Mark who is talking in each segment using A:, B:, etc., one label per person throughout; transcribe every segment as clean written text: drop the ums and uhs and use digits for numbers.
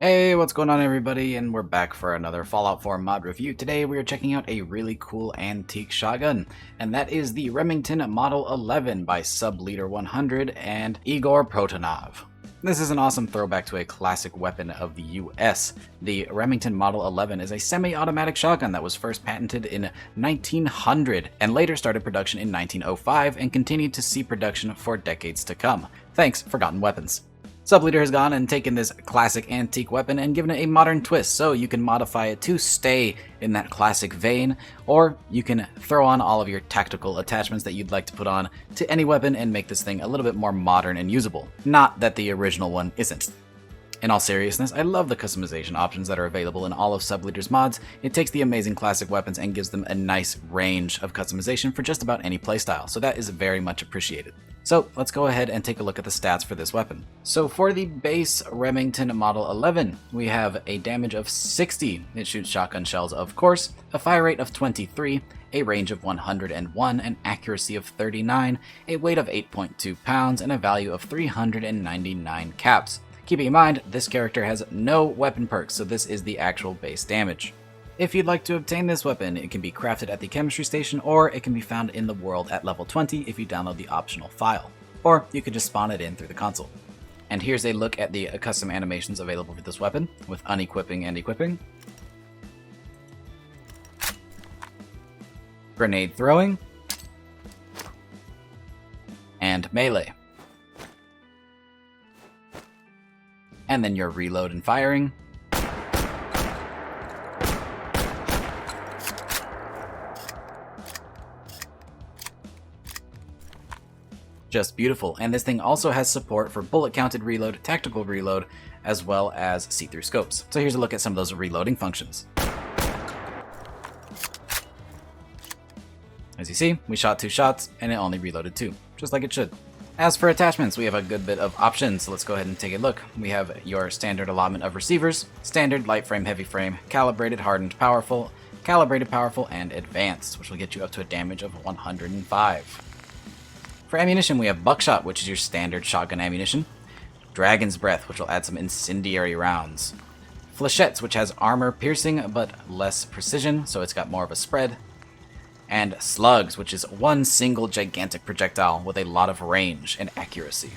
A: Hey, what's going on everybody? And we're back for another Fallout 4 mod review. Today we are checking out a really cool antique shotgun, and that is the Remington Model 11 by Subleader100 and Igor Protonov. This is an awesome throwback to a classic weapon of the US. The Remington Model 11 is a semi-automatic shotgun that was first patented in 1900 and later started production in 1905 and continued to see production for decades to come. Thanks, Forgotten Weapons. Subleader has gone and taken this classic antique weapon and given it a modern twist, so you can modify it to stay in that classic vein, or you can throw on all of your tactical attachments that you'd like to put on to any weapon and make this thing a little bit more modern and usable. Not that the original one isn't. In all seriousness, I love the customization options that are available in all of Subleader's mods. It takes the amazing classic weapons and gives them a nice range of customization for just about any playstyle, so that is very much appreciated. So let's go ahead and take a look at the stats for this weapon. So for the base Remington Model 11, we have a damage of 60. It shoots shotgun shells, of course, a fire rate of 23, a range of 101, an accuracy of 39, a weight of 8.2 pounds, and a value of 399 caps. Keeping in mind, this character has no weapon perks, so this is the actual base damage. If you'd like to obtain this weapon, it can be crafted at the chemistry station, or it can be found in the world at level 20 if you download the optional file. Or you could just spawn it in through the console. And here's a look at the custom animations available for this weapon, with unequipping and equipping, grenade throwing, and melee. And then your reload and firing, just beautiful. And this thing also has support for bullet counted reload, tactical reload, as well as see-through scopes. So here's a look at some of those reloading functions. As you see, we shot 2 shots and it only reloaded 2, just like it should. As for attachments, we have a good bit of options, so let's go ahead and take a look. We have your standard allotment of receivers: standard, light frame, heavy frame, calibrated, hardened, powerful, and advanced, which will get you up to a damage of 105. For ammunition, we have buckshot, which is your standard shotgun ammunition, dragon's breath, which will add some incendiary rounds, flechettes, which has armor piercing but less precision, so it's got more of a spread, and slugs, which is one single gigantic projectile with a lot of range and accuracy.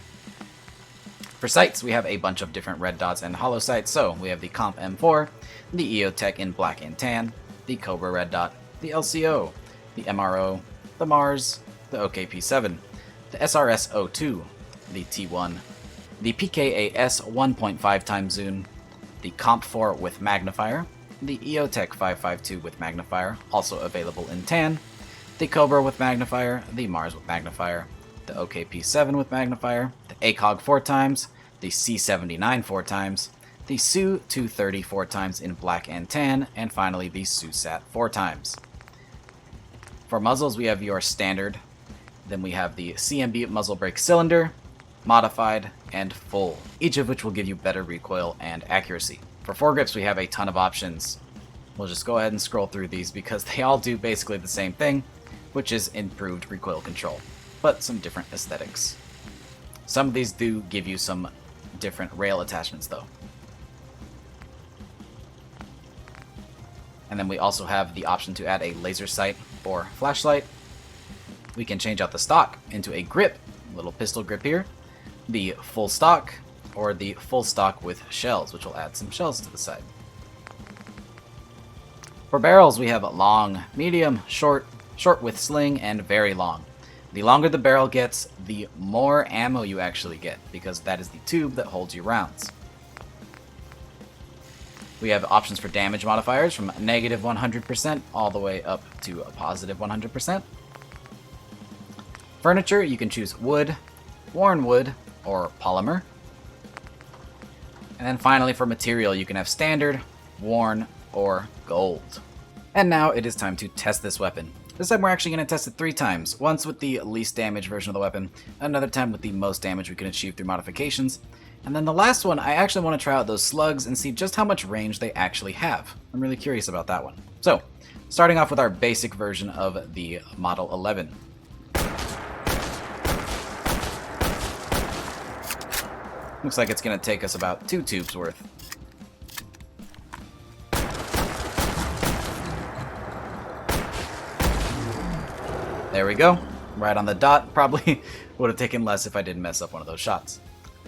A: For sights, we have a bunch of different red dots and hollow sights, so we have the Comp M4, the EOTech in black and tan, the Cobra red dot, the LCO, the MRO, the Mars, the OKP7, the SRS-02, the T1, the PKAS 1.5x zoom, the Comp 4 with magnifier, the EOTech 552 with magnifier, also available in tan, the Cobra with magnifier, the Mars with magnifier, the OKP7 with magnifier, the ACOG 4x, the C79 4x, the Su-230 4x in black and tan, and finally the Su-Sat 4x. For muzzles, we have your standard, then we have the CMB muzzle brake cylinder, modified, and full, each of which will give you better recoil and accuracy. For foregrips, we have a ton of options. We'll just go ahead and scroll through these because they all do basically the same thing, which is improved recoil control, but some different aesthetics. Some of these do give you some different rail attachments though. And then we also have the option to add a laser sight or flashlight. We can change out the stock into a grip, little pistol grip here, the full stock, or the full stock with shells, which will add some shells to the side. For barrels, we have long, medium, short with sling, and very long. The longer the barrel gets, the more ammo you actually get, because that is the tube that holds your rounds. We have options for damage modifiers from negative 100% all the way up to a positive 100%. Furniture, you can choose wood, worn wood, or polymer. And then finally for material, you can have standard, worn, or gold. And now it is time to test this weapon. This time we're actually going to test it 3 times. Once with the least damage version of the weapon, another time with the most damage we can achieve through modifications, and then the last one I actually want to try out those slugs and see just how much range they actually have. I'm really curious about that one. So, starting off with our basic version of the Model 11. Looks like it's going to take us about 2 tubes worth. There we go. Right on the dot. Probably would have taken less if I didn't mess up one of those shots.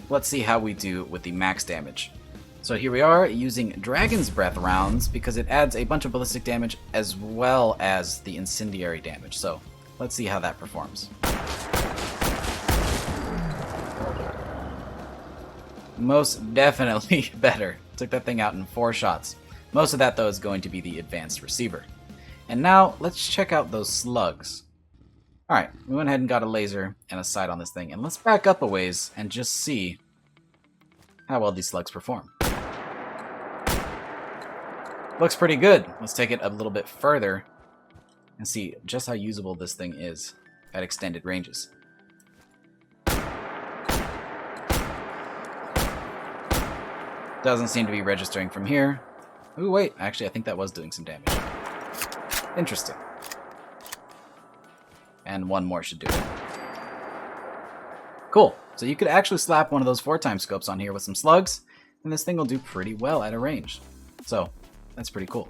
A: Let's see how we do with the max damage. So here we are using Dragon's Breath rounds because it adds a bunch of ballistic damage as well as the incendiary damage. So let's see how that performs. Most definitely better. Took that thing out in 4 shots. Most of that though is going to be the advanced receiver. And now let's check out those slugs. Alright, we went ahead and got a laser and a sight on this thing, and let's back up a ways and just see how well these slugs perform. Looks pretty good. Let's take it a little bit further and see just how usable this thing is at extended ranges. Doesn't seem to be registering from here. Ooh, wait, actually I think that was doing some damage. Interesting. And one more should do it. Cool. So you could actually slap one of those 4x scopes on here with some slugs, and this thing will do pretty well at a range. So that's pretty cool.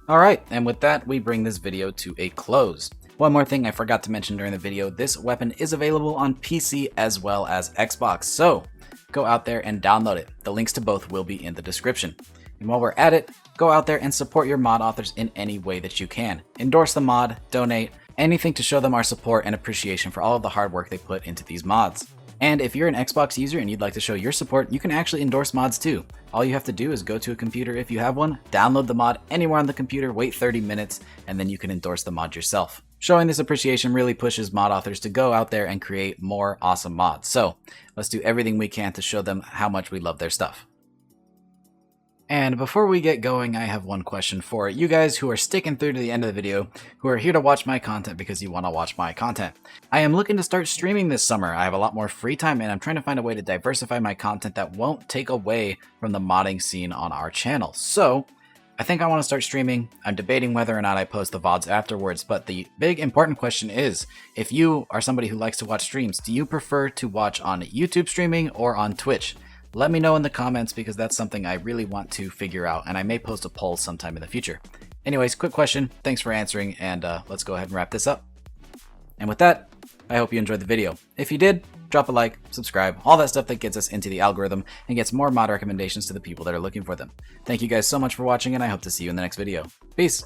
A: Alright, and with that we bring this video to a close. One more thing I forgot to mention during the video, this weapon is available on PC as well as Xbox, so go out there and download it. The links to both will be in the description. And while we're at it, go out there and support your mod authors in any way that you can. Endorse the mod, donate, anything to show them our support and appreciation for all of the hard work they put into these mods. And if you're an Xbox user and you'd like to show your support, you can actually endorse mods too. All you have to do is go to a computer if you have one, download the mod anywhere on the computer, wait 30 minutes, and then you can endorse the mod yourself. Showing this appreciation really pushes mod authors to go out there and create more awesome mods. So let's do everything we can to show them how much we love their stuff. And before we get going, I have one question for you guys who are sticking through to the end of the video, who are here to watch my content because you want to watch my content. I am looking to start streaming this summer. I have a lot more free time and I'm trying to find a way to diversify my content that won't take away from the modding scene on our channel. So I think I want to start streaming. I'm debating whether or not I post the VODs afterwards, but the big important question is, if you are somebody who likes to watch streams, do you prefer to watch on YouTube streaming or on Twitch? Let me know in the comments because that's something I really want to figure out, and I may post a poll sometime in the future. Anyways, quick question, thanks for answering, and let's go ahead and wrap this up. And with that, I hope you enjoyed the video. If you did, drop a like, subscribe, all that stuff that gets us into the algorithm and gets more mod recommendations to the people that are looking for them. Thank you guys so much for watching, and I hope to see you in the next video. Peace!